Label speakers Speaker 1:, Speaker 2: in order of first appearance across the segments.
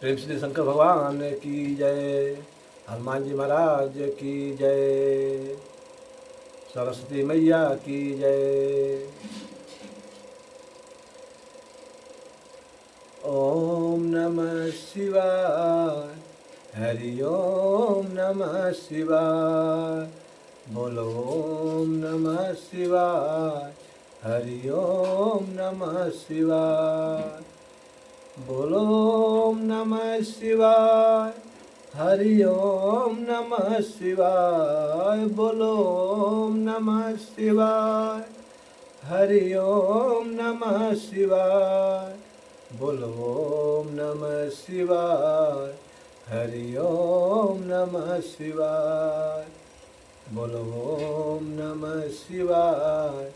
Speaker 1: प्रेम श्री शंकर भगवान की जय, हनुमान जी महाराज की जय, सरस्वती मैया की जय। ओम नमः शिवाय, हरि ओम नमः शिवाय, बोलो ओम नमः शिवाय, हरि ओम नमः शिवाय, बोलो ओम नमः शिवाय, हरि ओम नमः शिवाय, बोलो ओम नमः शिवाय, हरि ओम नमः शिवाय, बोलो ओम नमः शिवाय, हरि ओम नमः शिवाय, बोलो ओम नमः शिवाय,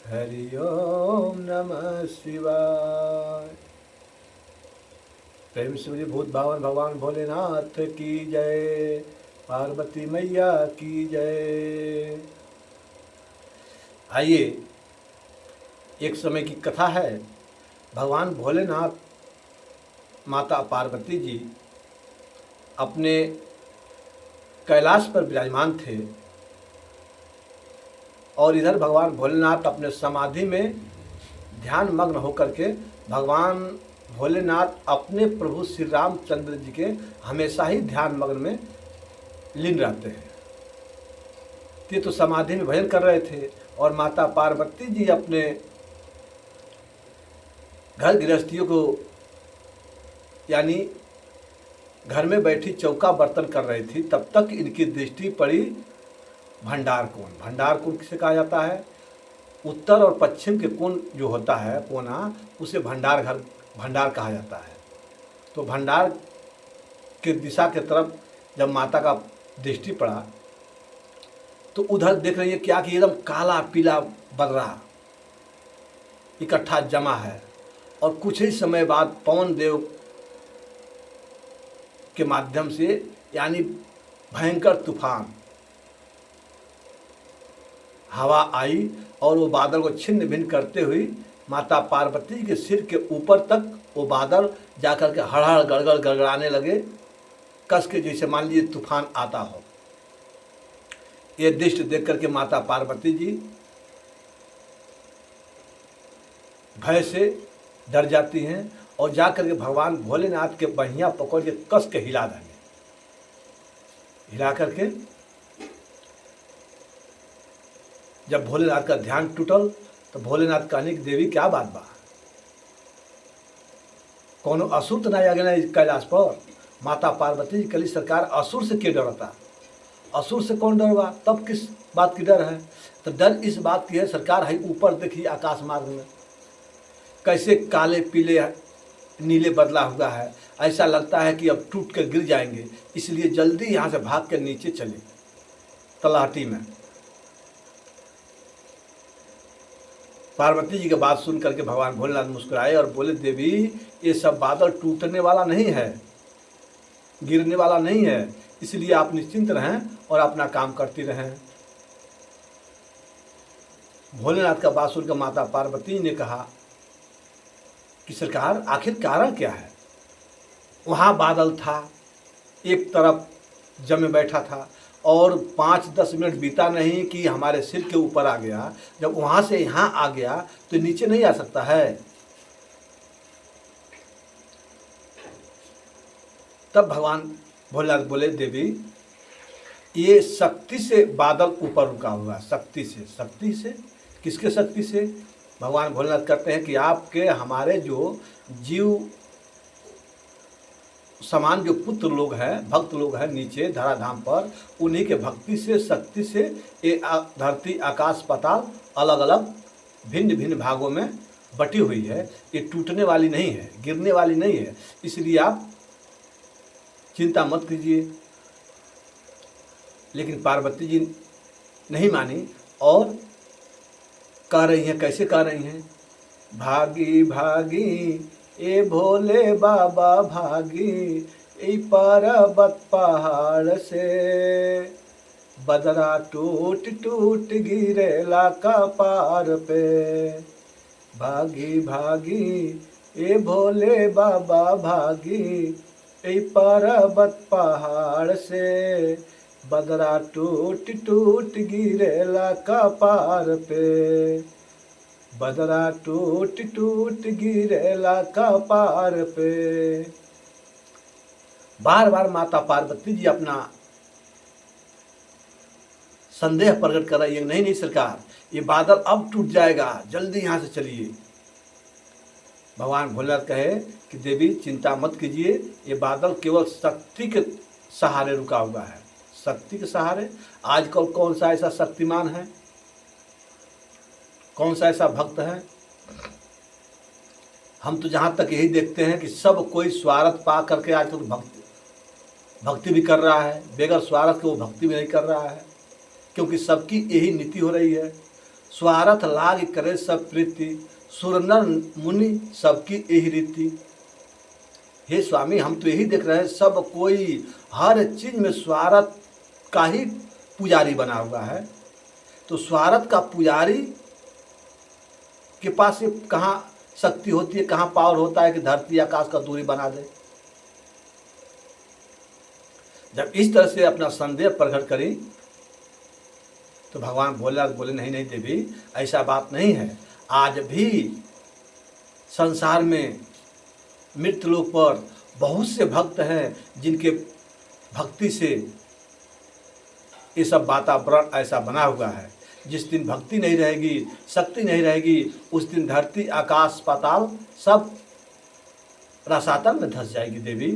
Speaker 1: हरि ओम नमः शिवाय। प्रेम से भूत भावन भगवान भोलेनाथ की जय, पार्वती मैया की जय। आइए, एक समय की कथा है। भगवान भोलेनाथ, माता पार्वती जी अपने कैलाश पर विराजमान थे और इधर भगवान भोलेनाथ अपने समाधि में ध्यान मग्न होकर के भगवान भोलेनाथ अपने प्रभु श्री रामचंद्र जी के हमेशा ही ध्यान मग्न में लीन रहते हैं। ये तो समाधि में भजन कर रहे थे और माता पार्वती जी अपने घर गृहस्थियों को यानी घर में बैठी चौका बर्तन कर रही थी। तब तक इनकी दृष्टि पड़ी भंडार कोण। भंडार कोण किसे कहा जाता है? उत्तर और पश्चिम के कोण जो होता है कोना, उसे भंडार कहा जाता है। तो भंडार के दिशा के तरफ जब माता का दृष्टि पड़ा तो उधर देख रही है क्या कि एकदम काला पीला बदरा इकट्ठा जमा है और कुछ ही समय बाद पवन देव के माध्यम से यानी भयंकर तूफान हवा आई और वो बादल को छिन्न भिन्न करते हुए माता पार्वती के सिर के ऊपर तक वो बादल जाकर के हड़हड़ गड़गड़ गड़गड़ाने लगे, कस के जैसे मान लीजिए तूफान आता हो। ये दृश्य देख करके माता पार्वती जी भय से डर जाती हैं और जाकर के भगवान भोलेनाथ के बहिया पकड़ के कस के हिला देंगे। हिला करके जब भोलेनाथ का ध्यान टूटल तो भोलेनाथ कहने की देवी क्या बात बा, कोनो असुर तो नहीं आ गया कैलाश पर? माता पार्वती जी कली सरकार असुर से क्यों डरता? असुर से कौन डरवा? तब किस बात की डर है? तो डर इस बात की है सरकार, है ऊपर देखिए आकाश मार्ग में कैसे काले पीले नीले बदला हुआ है, ऐसा लगता है कि अब टूट कर गिर जाएंगे, इसलिए जल्दी यहाँ से भाग कर नीचे चले तलाहटी में। पार्वती जी की बात सुन करके भगवान भोलेनाथ मुस्कुराए और बोले, देवी ये सब बादल टूटने वाला नहीं है, गिरने वाला नहीं है, इसलिए आप निश्चिंत रहें और अपना काम करती रहें। भोलेनाथ का बात सुनकर माता पार्वती ने कहा कि सरकार आखिर कारण क्या है? वहाँ बादल था, एक तरफ जमे बैठा था और 5-10 मिनट बीता नहीं कि हमारे सिर के ऊपर आ गया। जब वहाँ से यहाँ आ गया तो नीचे नहीं आ सकता है। तब भगवान भोलेनाथ बोले, देवी ये शक्ति से बादल ऊपर रुका हुआ, शक्ति से। शक्ति से? किसके शक्ति से? भगवान भोलेनाथ कहते हैं कि आपके हमारे जो जीव समान जो पुत्र लोग हैं, भक्त लोग हैं नीचे धराधाम पर, उन्हीं के भक्ति से, शक्ति से ये धरती आकाश पाताल अलग अलग भिन्न भिन्न भागों में बटी हुई है। ये टूटने वाली नहीं है, गिरने वाली नहीं है, इसलिए आप चिंता मत कीजिए। लेकिन पार्वती जी नहीं मानी और कह रही हैं, कैसे कह रही हैं? भागी भागी ए भोले बाबा भागी, ए पर्वत पहाड़ से, बदरा टूट टूट गिरेला कपार पे। भागी भागी ए भोले बाबा भागी, ए पर्वत पहाड़ से बदरा टूट टूट गिरेला कपार पे, बदरा टूट टूट गिरेला कपार पे। बार बार माता पार्वती जी अपना संदेह प्रकट कर रही है, नहीं नहीं सरकार, ये बादल अब टूट जाएगा, जल्दी यहाँ से चलिए। भगवान भोलेनाथ कहे कि देवी चिंता मत कीजिए, ये बादल केवल शक्ति के सहारे रुका हुआ है। शक्ति के सहारे? आजकल कौन सा ऐसा शक्तिमान है, कौन सा ऐसा भक्त है? हम तो जहाँ तक यही देखते हैं कि सब कोई स्वार्थ पा करके आजकल भक्ति भी कर रहा है, बगैर स्वार्थ के वो भक्ति भी नहीं कर रहा है, क्योंकि सबकी यही नीति हो रही है। स्वार्थ लाग करे सब प्रीति, सुर नर मुनि सबकी यही रीति। हे स्वामी, हम तो यही देख रहे हैं, सब कोई हर चीज में स्वार्थ का ही पुजारी बना हुआ है। तो स्वार्थ का पुजारी के पास ये कहाँ शक्ति होती है, कहाँ पावर होता है कि धरती आकाश का दूरी बना दे। जब इस तरह से अपना संदेह प्रकट करी तो भगवान भोलेनाथ बोले, नहीं नहीं देवी, ऐसा बात नहीं है। आज भी संसार में मृत्यु लोक पर बहुत से भक्त हैं जिनके भक्ति से ये सब वातावरण ऐसा बना हुआ है। जिस दिन भक्ति नहीं रहेगी, शक्ति नहीं रहेगी, उस दिन धरती आकाश पाताल सब रसातल में धंस जाएगी देवी।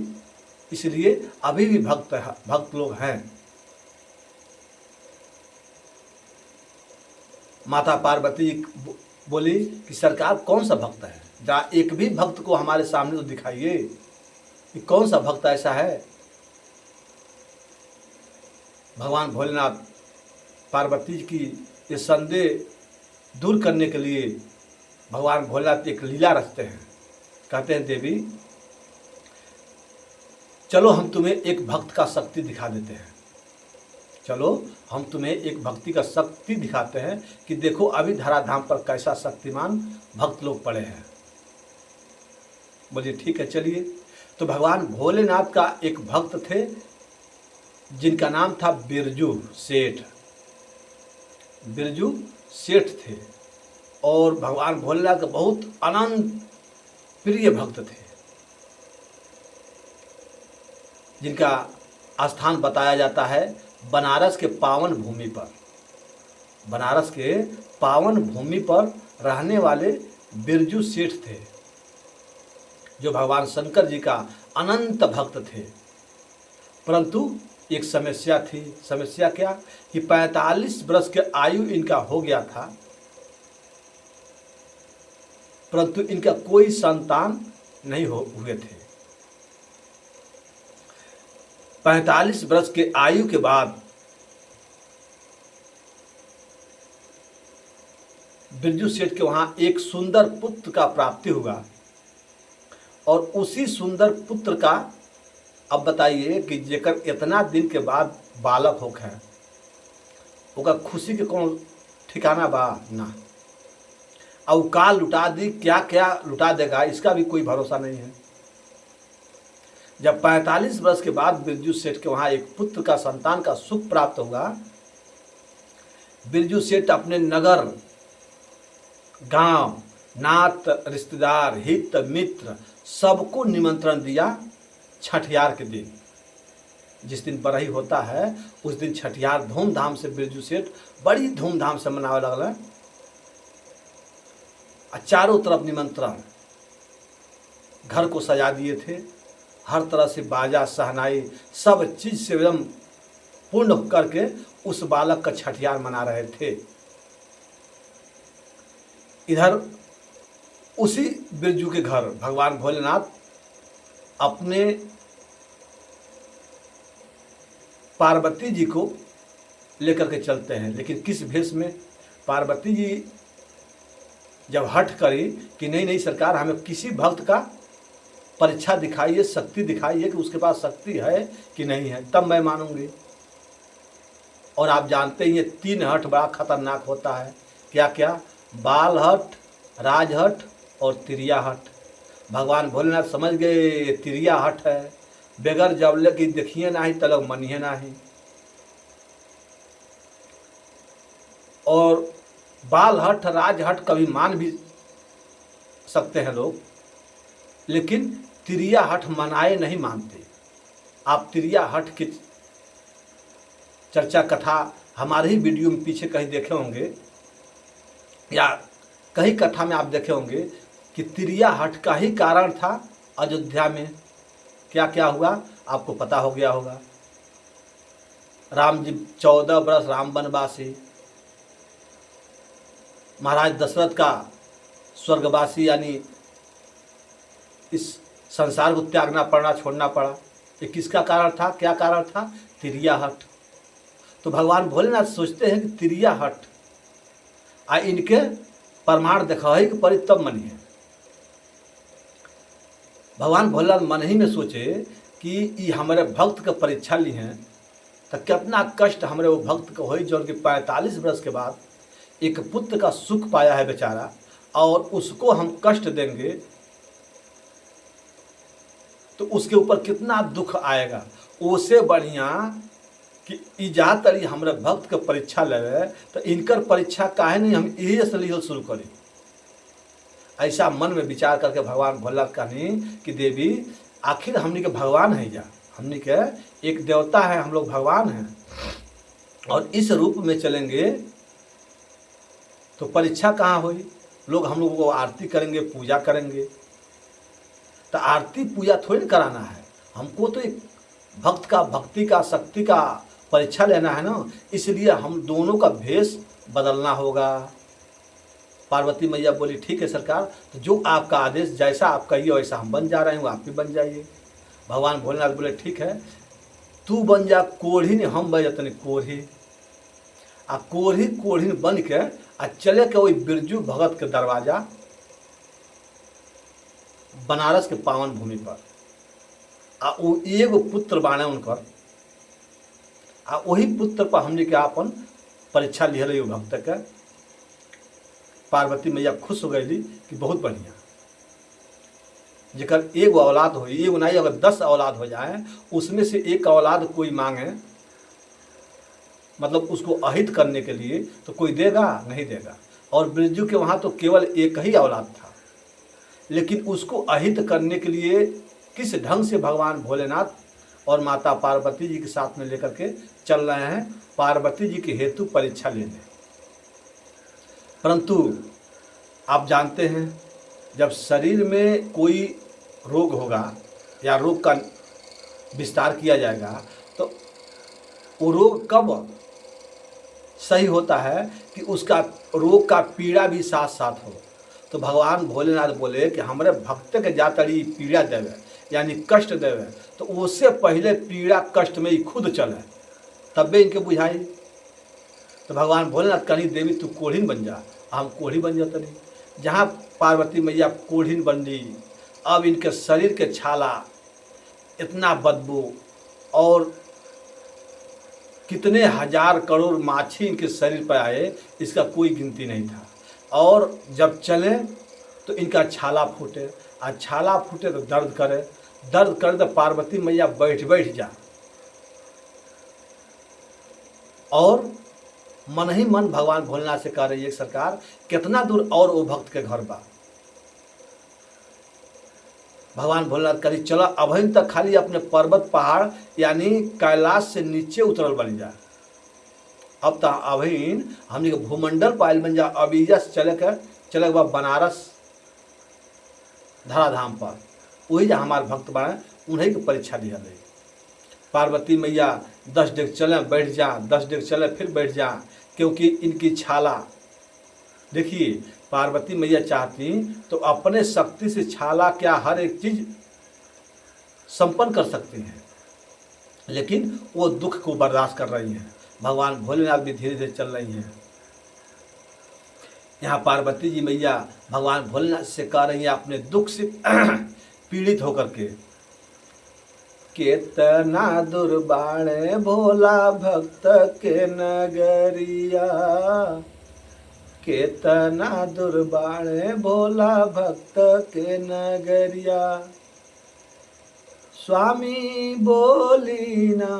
Speaker 1: इसलिए अभी भी भक्त लोग हैं। माता पार्वती बोली कि सरकार कौन सा भक्त है, जरा एक भी भक्त को हमारे सामने तो दिखाइए कि कौन सा भक्त ऐसा है। भगवान भोलेनाथ पार्वती जी की ये संदेह दूर करने के लिए भगवान भोलेनाथ एक लीला रचते हैं। कहते हैं देवी चलो हम तुम्हें एक भक्त का शक्ति दिखा देते हैं, चलो हम तुम्हें एक भक्ति का शक्ति दिखाते हैं कि देखो अभी धराधाम पर कैसा शक्तिमान भक्त लोग पड़े हैं। बोलिए ठीक है चलिए। तो भगवान भोलेनाथ का एक भक्त थे जिनका नाम था बिरजू सेठ। बिरजू सेठ थे और भगवान भोलेनाथ का बहुत अनंत प्रिय भक्त थे, जिनका स्थान बताया जाता है बनारस के पावन भूमि पर। बनारस के पावन भूमि पर रहने वाले बिरजू सेठ थे, जो भगवान शंकर जी का अनंत भक्त थे। परंतु एक समस्या थी। समस्या क्या? कि 45 वर्ष के आयु इनका हो गया था, परंतु इनका कोई संतान नहीं हुए थे। 45 वर्ष के आयु के बाद बिरजू सेठ के वहां एक सुंदर पुत्र का प्राप्ति हुआ और उसी सुंदर पुत्र का, अब बताइए कि जेकर इतना दिन के बाद बालक होक है, ओकर खुशी के कौन ठिकाना बा ना। और का लुटा दी, क्या क्या लुटा देगा, इसका भी कोई भरोसा नहीं है। जब 45 वर्ष के बाद बिरजू सेठ के वहां एक पुत्र का संतान का सुख प्राप्त हुआ, बिरजू सेठ अपने नगर, गांव, नात, रिश्तेदार, हित मित्र सबको निमंत्रण दिया छठियार के दिन। जिस दिन बरही होता है उस दिन छठियार धूमधाम से बिरजू सेठ बड़ी धूमधाम से मनावे लगल। चारों तरफ निमंत्रण, घर को सजा दिए थे, हर तरह से बाजा सहनाई सब चीज से एकदम पूर्ण करके उस बालक का छठियार मना रहे थे। इधर उसी बिरजू के घर भगवान भोलेनाथ अपने पार्वती जी को लेकर के चलते हैं। लेकिन किस भेष में? पार्वती जी जब हठ करी कि नहीं नहीं सरकार, हमें किसी भक्त का परीक्षा दिखाइए, शक्ति दिखाइए कि उसके पास शक्ति है कि नहीं है, तब मैं मानूंगी। और आप जानते ही ये 3 हठ बड़ा खतरनाक होता है। क्या क्या? बाल हठ, राज हठ और तिरिया हठ। भगवान भोलेनाथ समझ गए ये तिरिया हठ है, बेगर जबले की देखिए नाही तलक मनिए नाही। और बाल हठ राज हठ कभी मान भी सकते हैं लोग, लेकिन तिरिया हठ मनाए नहीं मानते। आप तिरिया हठ की चर्चा कथा हमारे ही वीडियो में पीछे कहीं देखे होंगे, या कहीं कथा में आप देखे होंगे कि तिरिया हठ का ही कारण था अयोध्या में क्या क्या हुआ, आपको पता हो गया होगा। राम जी 14 वर्ष राम वनवासी, महाराज दशरथ का स्वर्गवासी यानी इस संसार को त्यागना पड़ना, छोड़ना पड़ा। ये किसका कारण था, क्या कारण था? तिरिया हठ। तो भगवान भोलेनाथ सोचते हैं कि तिरिया हठ आ इनके प्रमाण दिखाई कि परी तब मनिए। भगवान भोलेनाथ मन ही में सोचे कि ये हमारे भक्त के परीक्षा ली हैं, तो कितना कष्ट हमारे वो भक्त को हो जो कि 45 वर्ष के बाद एक पुत्र का सुख पाया है बेचारा, और उसको हम कष्ट देंगे तो उसके ऊपर कितना दुख आएगा। उससे बढ़िया कि इजातरी हमारे भक्त के परीक्षा लेवे, तो इनकर परीक्षा काहे नहीं हम यही से लिहल शुरू करी। ऐसा मन में विचार करके भगवान भोलेनाथ कहनी कि देवी आखिर हमनी के भगवान है जा, हमनी के एक देवता है, हम लोग भगवान हैं, और इस रूप में चलेंगे तो परीक्षा कहाँ हुई। लोग हम लोगों को आरती करेंगे, पूजा करेंगे, तो आरती पूजा थोड़ी कराना है हमको, तो एक भक्त का भक्ति का शक्ति का परीक्षा लेना है ना। इसलिए हम दोनों का भेष बदलना होगा। पार्वती मैया बोली ठीक है सरकार, तो जो आपका आदेश, जैसा आप कहिए वैसा हम बन जा रहे हैं, वो आप भी बन जाइए। भगवान भोलेनाथ बोले ठीक है, तू बन जा कोढ़िन, हम बन जाते कोढ़ी। आ कोढ़िन बन के आ चले के वही बिरजू भगत के दरवाजा बनारस के पावन भूमि पर। आ वो एगो पुत्र बाने उनकर, आ वही पुत्र पर हमने के अपन परीक्षा लिहल भक्त के। पार्वती मैया खुश हो गई कि बहुत बढ़िया, जेकर एगो औलाद हो, एगो नहीं अगर 10 औलाद हो जाए, उसमें से एक औलाद कोई मांगे, मतलब उसको अहित करने के लिए, तो कोई देगा नहीं देगा। और बिरजू के वहाँ तो केवल एक ही औलाद था, लेकिन उसको अहित करने के लिए किस ढंग से भगवान भोलेनाथ और माता पार्वती जी के साथ में लेकर के चल रहे हैं पार्वती जी के हेतु परीक्षा लेने। परंतु आप जानते हैं जब शरीर में कोई रोग होगा या रोग का विस्तार किया जाएगा, तो वो रोग कब सही होता है कि उसका रोग का पीड़ा भी साथ साथ हो। तो भगवान भोलेनाथ बोले कि हमारे भक्त के जातरी पीड़ा देवे यानी कष्ट देवे, तो उससे पहले पीड़ा कष्ट में ही खुद चले, तबे इनके बुझाई। तो भगवान भोलेनाथ कहनी देवी तू कोढ़िन बन जा, हम कोढ़ी बन जाते नहीं। जहाँ पार्वती मैया कोढ़िन बन ली, अब इनके शरीर के छाला इतना बदबू, और कितने हजार करोड़ माछी इनके शरीर पर आए, इसका कोई गिनती नहीं था। और जब चले तो इनका छाला फूटे, और छाला फूटे तो दर्द करे, दर्द करे तो पार्वती मैया बैठ जा, और मन ही मन भगवान भोलेनाथ से कह रही है सरकार कितना दूर और वो भक्त के घर बा। भगवान भोलेनाथ करी चलो अभी तक खाली अपने पर्वत पहाड़ यानी कैलाश से नीचे उतरल बन जा, अब तो अभी हमने के भूमंडल पायल बन जा। अबीजा से चले बा बनारस धराधाम पर, वही जा हमारे भक्त बने, उन्हीं की परीक्षा दिया गई। पार्वती मैया 10 डेग चले बैठ जा, 10 डेग चले फिर बैठ जा, क्योंकि इनकी छाला देखिए, पार्वती मैया चाहती तो अपने शक्ति से छाला क्या हर एक चीज संपन्न कर सकती हैं, लेकिन वो दुख को बर्दाश्त कर रही हैं। भगवान भोलेनाथ भी धीरे धीरे चल रही हैं। यहाँ पार्वती जी मैया भगवान भोलेनाथ से कह रही हैं अपने दुख से पीड़ित होकर के, केतना दुर्बाणे भोला भक्त के नगरिया, केतना दुर्बाणे भोला भक्त के नगरिया, स्वामी बोली ना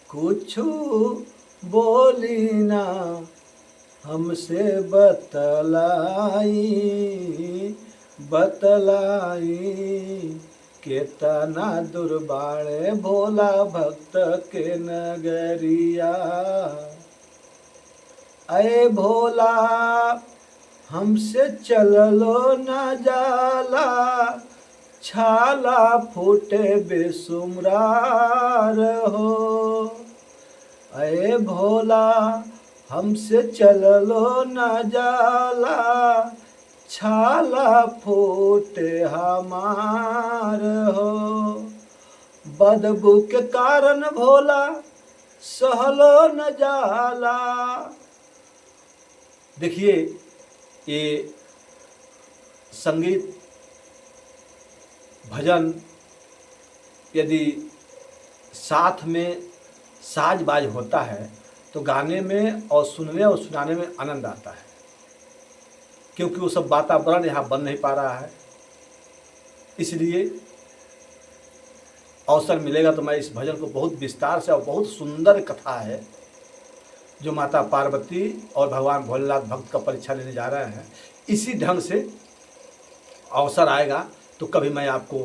Speaker 1: कुछु बोली ना, हमसे बतलाई बतलाई, केतना दुर्बाणे भोला भक्त के नगरिया। अये भोला हमसे चललो न जाला, छाला फूटे बेसुमरार हो। अये भोला हमसे चललो न जाला, छाला फूटे हमार हो। बदबू के कारण भोला सहलो न जाला। देखिए, ये संगीत भजन यदि साथ में साज बाज होता है तो गाने में और सुनने और सुनाने में आनंद आता है, क्योंकि वो सब वातावरण यहाँ बन नहीं पा रहा है। इसलिए अवसर मिलेगा तो मैं इस भजन को बहुत विस्तार से, और बहुत सुंदर कथा है जो माता पार्वती और भगवान भोलेनाथ भक्त का परीक्षा लेने जा रहे हैं, इसी ढंग से अवसर आएगा तो कभी मैं आपको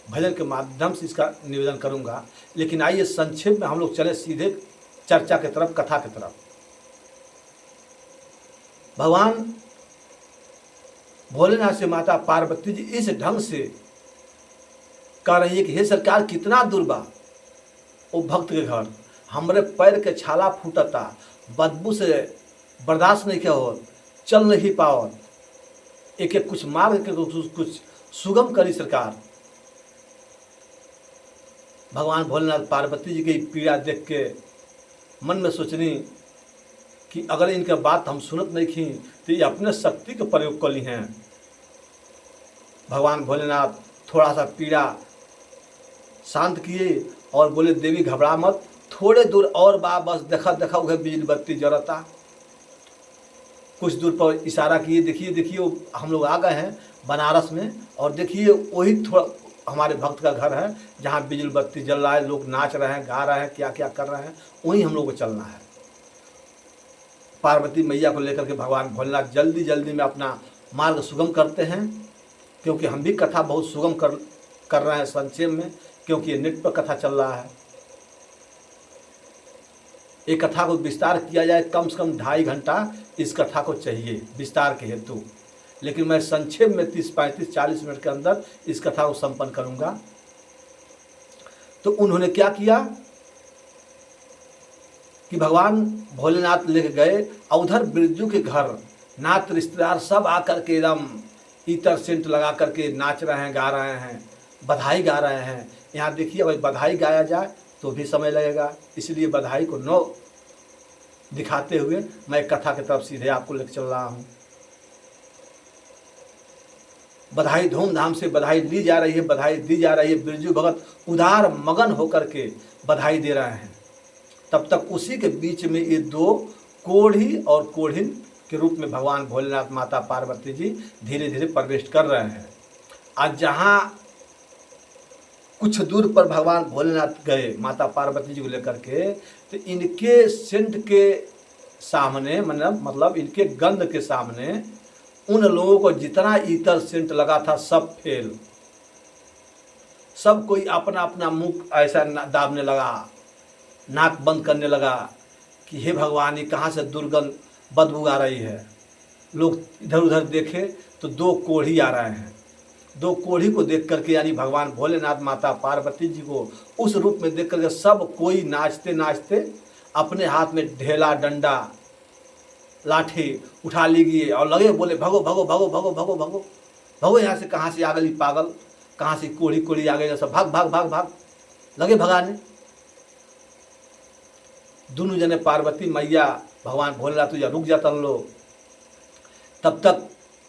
Speaker 1: भजन के माध्यम से इसका निवेदन करूंगा। लेकिन आइए संक्षेप में हम लोग चले सीधे चर्चा की तरफ, कथा की तरफ। भगवान भोलेनाथ से माता पार्वती जी इस ढंग से कह रही है कि हे सरकार, कितना दूर बा वो भक्त के घर, हमरे पैर के छाला फूटता, बदबू से बर्दाश्त नहीं किया हो, चल नहीं पाओ, एक एक कुछ मार्ग के कुछ सुगम करी सरकार। भगवान भोलेनाथ पार्वती जी की पीड़ा देख के मन में सोचनी कि अगर इनके बात हम सुनत नहीं थी तो ये अपने शक्ति के प्रयोग कर ली हैं। भगवान भोलेनाथ थोड़ा सा पीड़ा शांत किए और बोले, देवी घबरा मत, थोड़े दूर और बा, बस देखा देखा वह बिजली बत्ती जरता। कुछ दूर पर इशारा किए, देखिए देखिए हम लोग आ गए हैं बनारस में, और देखिए वही थोड़ा हमारे भक्त का घर है जहाँ बिजली बत्ती जल रहा है, लोग नाच रहे हैं, गा रहे हैं, क्या क्या कर रहे हैं, वहीं हम लोग को चलना है। पार्वती मैया को लेकर के भगवान भोलेनाथ जल्दी जल्दी में अपना मार्ग सुगम करते हैं, क्योंकि हम भी कथा बहुत सुगम कर रहे हैं संक्षेप में, क्योंकि ये नेट पर कथा चल रहा है। एक कथा को विस्तार किया जाए कम से कम 2.5 घंटा इस कथा को चाहिए विस्तार के हेतु, लेकिन मैं संक्षेप में 30, 35, 40 मिनट के अंदर इस कथा को संपन्न करूंगा। तो उन्होंने क्या किया कि भगवान भोलेनाथ लेके गए, और उधर बिरजू के घर नात रिश्तेदार सब आकर के एकदम इतर सेंट लगा करके नाच रहे हैं, गा रहे हैं, बधाई गा रहे हैं। यहाँ देखिए, भाई बधाई गाया जाए तो भी समय लगेगा, इसलिए बधाई को न दिखाते हुए मैं कथा की तरफ सीधे आपको लेकर चल रहा हूँ। बधाई धूमधाम से बधाई ली जा रही है, बधाई दी जा रही है। बिरजू भगत उदार मगन होकर के बधाई दे रहे हैं। तब तक उसी के बीच में ये 2 कोढ़ी और कोढ़िन के रूप में भगवान भोलेनाथ माता पार्वती जी धीरे धीरे प्रवेश कर रहे हैं। आज जहाँ कुछ दूर पर भगवान भोलेनाथ गए माता पार्वती जी को लेकर के, तो इनके सेंट के सामने, मतलब इनके गंध के सामने उन लोगों को जितना इतर सेंट लगा था सब फेल। सब कोई अपना अपना मुंह ऐसा दाबने लगा, नाक बंद करने लगा कि हे भगवान, ये कहाँ से दुर्गंध बदबू आ रही है। लोग इधर उधर देखे तो 2 कोढ़ी आ रहे हैं। 2 कोढ़ी को देख करके, यानी भगवान भोलेनाथ माता पार्वती जी को उस रूप में देख करके सब कोई नाचते नाचते अपने हाथ में ढेला, डंडा, लाठी उठा लीजिए और लगे बोले, भगो भगो भगो भगो भगो भगो भगो, यहाँ से कहाँ से आ गई पागल, कहाँ से कोढ़ी कोढ़ी आ गई, सब भाग भाग भाग भाग लगे भगाने। दोनों जने पार्वती मैया भगवान भोलेनाथ या रुक जाता लोग। तब तक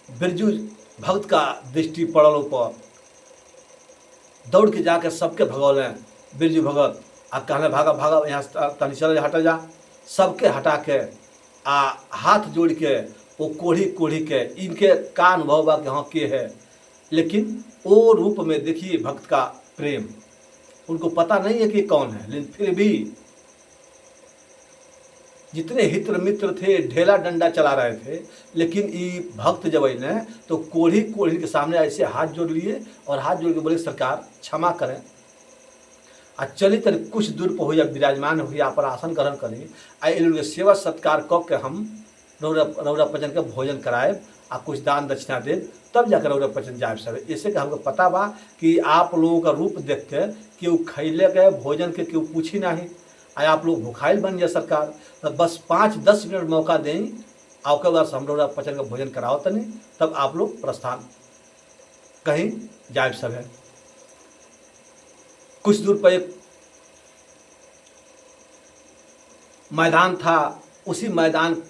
Speaker 1: बिरजू भक्त का दृष्टि पड़ल ऊपर, दौड़ के जाकर सबके भगौले बिरजू भगत आ कहने, भागा भागा यहाँ तनी चल हटा जा। सबके हटा के आ हाथ जोड़ के वो कोढ़ी कोढ़ी के इनके का अनुभव बा कि हाँ के है, लेकिन वो रूप में देखिए भक्त का प्रेम, उनको पता नहीं है कि ये कौन है, लेकिन फिर भी जितने हित मित्र थे ढेला डंडा चला रहे थे, लेकिन ये भक्त जब अने तो कोढ़ी कोढ़ी के सामने ऐसे हाथ जोड़ लिए और हाथ जोड़ के बोले सरकार क्षमा करें, आ चली तन कुछ दूर पर हो विराजमान हो पर आसन ग्रहण करी, आ लोग सेवा सत्कार क के हम रौरा पचन के भोजन कराए आ कुछ दान दक्षिणा दे, तब जाकर रौरा पचन जाए सब। ऐसे कि हमको पता बा कि आप लोगों का रूप देख के केहू खैले के भोजन के केहू पूछी नहीं, आ आप लोग भूखाइल बन जाए सरकार, तो बस 5-10 मिनट मौका दें, आ उसके बाद हम रौरा पचन का भोजन कराओ तनी, तब आप लोग प्रस्थान कहीं जाए सब है। कुछ दूर पर एक मैदान था, उसी मैदान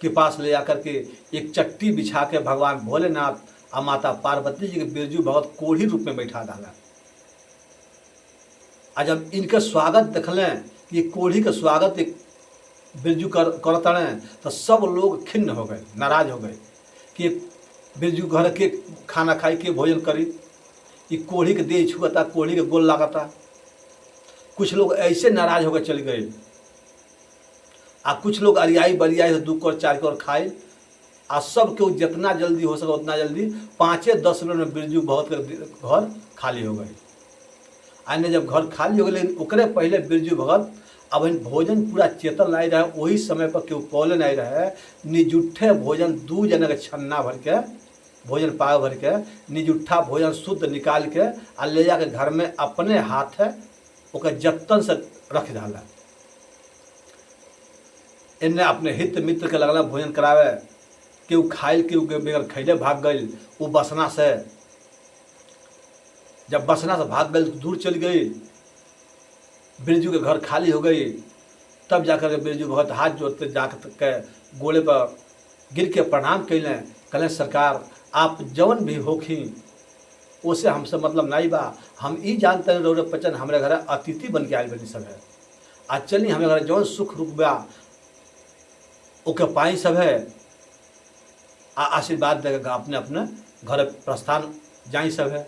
Speaker 1: के पास ले जाकर के एक चट्टी बिछा के भगवान भोलेनाथ और माता पार्वती जी के बिरजू भगत कोढ़ी रूप में बैठा डाला। आ जब इनके स्वागत देखलें कि ये कोढ़ी के स्वागत एक बिरजू करतड़े, तो सब लोग खिन्न हो गए, नाराज हो गए कि बिरजू घर के खाना खाई के भोजन करी, ये कोढ़ी के देह छुअता, कोढ़ी के गोल लागता। कुछ लोग ऐसे नाराज होकर चल गए, आ कुछ लोग अरियाई बरियाई से 2 कोर 4 कोर खाए, आ सब के जितना जल्दी हो सके उतना जल्दी 5-10 मिनट में बिरजू भगत के घर खाली हो गए। आने जब घर खाली हो गए, लेकिन ओकरे पहले बिरजू भगत अब भोजन पूरा चेतन लाई रहे, वही समय पर केहू पौले नहीं रहे, निजुट्ठे भोजन 2 जना के छन्ना भर के भोजन पाव भर के निजुट्ठा भोजन शुद्ध निकाल के आ ले जाके घर में अपने हाथ ओकर जतन से रख डाला। इन्हें अपने हित मित्र के लगला भोजन करावे, केहू खाइल केहू के बगैर खैले भाग गई। वो बसना से जब बसना से भाग गई दूर चल गई, बिरजू के घर खाली हो गई, तब जाकर के बिरजू भगत हाथ जोड़ते जाकर के गोले पर गिर के प्रणाम कैलें, कहलें सरकार आप जवन भी होखी उसे हमसे मतलब नहीं बा, हम ई जानते हैं रौरा पचन हमारे घर अतिथि बन के आयल बनी सब है, आज चली हमारे घर जवन सुख रूप बा ओके पाई सब है, आशीर्वाद देगा अपने अपने घर प्रस्थान जाई सब है।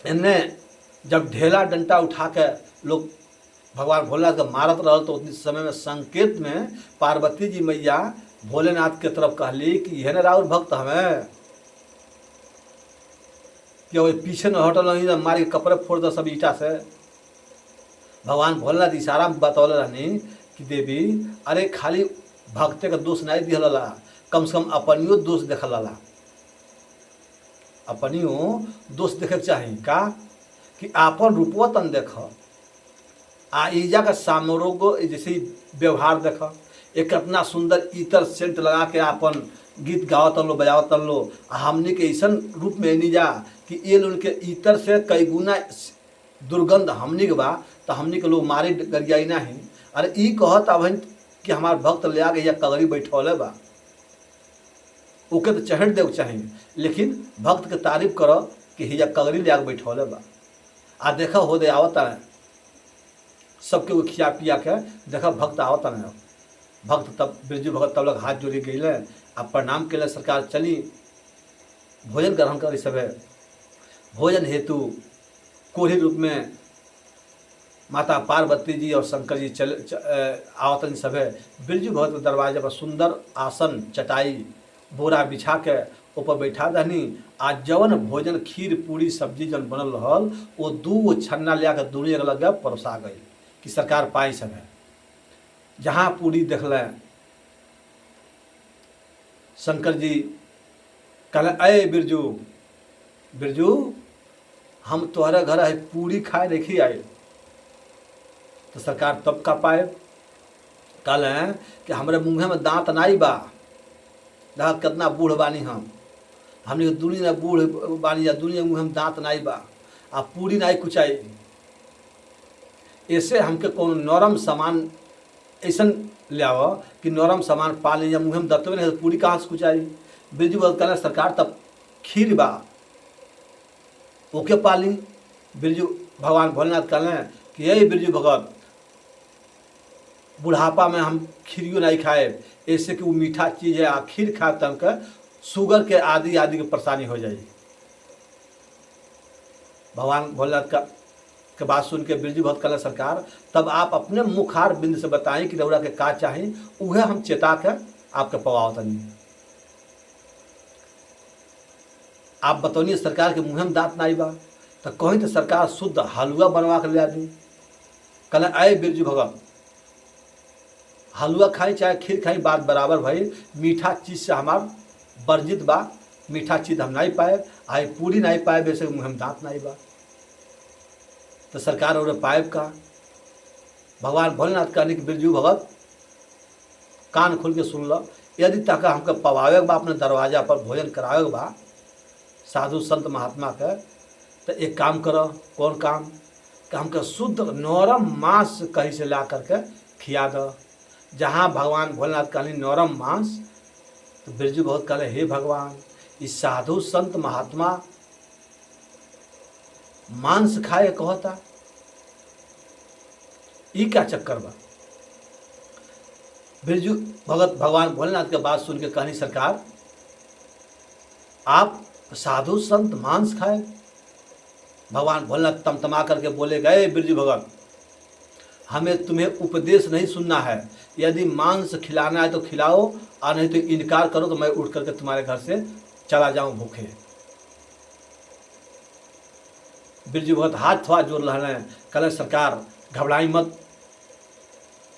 Speaker 1: इन्हें जब ढेला डंटा उठा के लोग भगवान भोलेनाथ के मारत रहा, तो उतनी समय में संकेत में पार्वती जी मैया भोलेनाथ के तरफ कहली कि यह न राउर भक्त हमें कि वो पीछे न हटल नहीं, मार के कपड़े फोड़ दो सब ईटा से। भगवान भोलेनाथ इशारा में बतौले रहनी कि देवी अरे खाली भक्ते का दोष नहीं दिहला, कम से कम अपनियो दोष देखला, अपनियो दोष देखे चाहिए का कि आपन रूपवा तन देख, आ ईजा का सामरोग जैसे व्यवहार देख, एक इतना सुंदर इतर सेंट लगा के आपन गीत गावतन लो बजावतन लो, हमने के ऐसा रूप में नहीं जा कि ये लोग के इतर से कई गुना दुर्गंध हमने के बा, तो हमने के लोग मारे गरियाई नहीं। अरे ई कहत अब कि हमार भक्त ले आके या कगरी बैठौले बा, ओके तो चढ़ दे चाहिए, लेकिन भक्त के तारीफ करो कि हिया कगरी ले आके बैठौले बा। आ देखा हो दे आवता है सबके वो खिया पिया के देखा भक्त आवता है। भक्त तब बिरजू भगत तब लग हाथ जोड़ी गई, अब प्रणाम के लिए सरकार चली भोजन ग्रहण करी सब है। भोजन हेतु कोढ़ी रूप में माता पार्वती जी और शंकर जी आवतन सब है। बिरजू भगत के दरवाजे पर सुंदर आसन चटाई बोरा बिछा के ऊपर बैठा दहनी। आज जवन भोजन खीर पूरी सब्जी जन बनल रहल वो 2 छन्ना लिया के दूरी लगे परोसा गई कि सरकार पाई सब है। जहाँ पूरी देखल शंकर जी कहले अय बिरजू बिरजू हम तुम्हारे घर है पूरी खाए देखी आए, तो सरकार तब का पाए कहलें कि हमारे मुँहे में दांत नहीं बा, देखा कितना बूढ़ बानी हमने दुनिया बूढ़ बानी या दुनिया मुँह में दांत नहीं बा, आ पूरी नहीं कुचाई, ऐसे हमके कौन नरम सामान ऐसा ले आओ कि नरम सामान पा ली, या मुँह में दतवे नहीं पूरी कहाँ से कुचाई। बिरजू भगत कहले सरकार तब खीर बा ओके पाली। बिरजू भगवान भोलेनाथ कहलें कि यही बिरजू भगत बुढ़ापा में हम खीरियो नहीं खाए, ऐसे कि वो मीठा चीज़ है, आ खीर खाए तो हमके शुगर के आदि की परेशानी हो जाए। भगवान भोलेनाथ का के बात सुन के बिरजू भक्त कहला सरकार तब आप अपने मुखार बिंद से बताएं कि रउरा के का चाही, उहे हम चेता के आपके पवाव तनी। आप बतौनी सरकार के मुँह में दांत नाई बा, तो कहीं तो सरकार शुद्ध हलवा बनवा के ले आदमी। कहला आए बिरजू भगत, हलवा खाई चाहे खीर खाई बात बराबर भाई, मीठा चीज़ से हमार वर्जित बा, मीठा चीज़ हम नहीं पाए, आई पूरी नहीं पाए, वैसे मुँह में दांत नहीं बा। तो सरकार और पाइप का भगवान भोलेनाथ कहने कि बिरजू भगत कान खोल के सुन लो, यदि तक हमके पवावे बा अपने दरवाजा पर भोजन करावे बा साधु संत महात्मा के, तो एक काम करो। कौन काम? कि हमके शुद्ध नरम मांस कहीं से ला करके खिया दो। जहाँ भगवान भोलेनाथ कहनी नरम मांस, तो बिरजू भगत कहले हे भगवान, इस साधु संत महात्मा मांस खाए कहता, ई क्या चक्कर बा? बिरजू भगत भगवान भोलेनाथ के बात सुन के कहनी सरकार आप साधु संत मांस खाए? भगवान भोलेनाथ तमतमा करके बोले गए बिरजू भगत, हमें तुम्हें उपदेश नहीं सुनना है, यदि मांस खिलाना है तो खिलाओ, और नहीं तो इनकार करो तो मैं उठ करके तुम्हारे घर से चला जाऊं भूखे। बिरजू भगत हाथ थोड़ा जोड़ रहे हैं, कहले सरकार घबराई मत,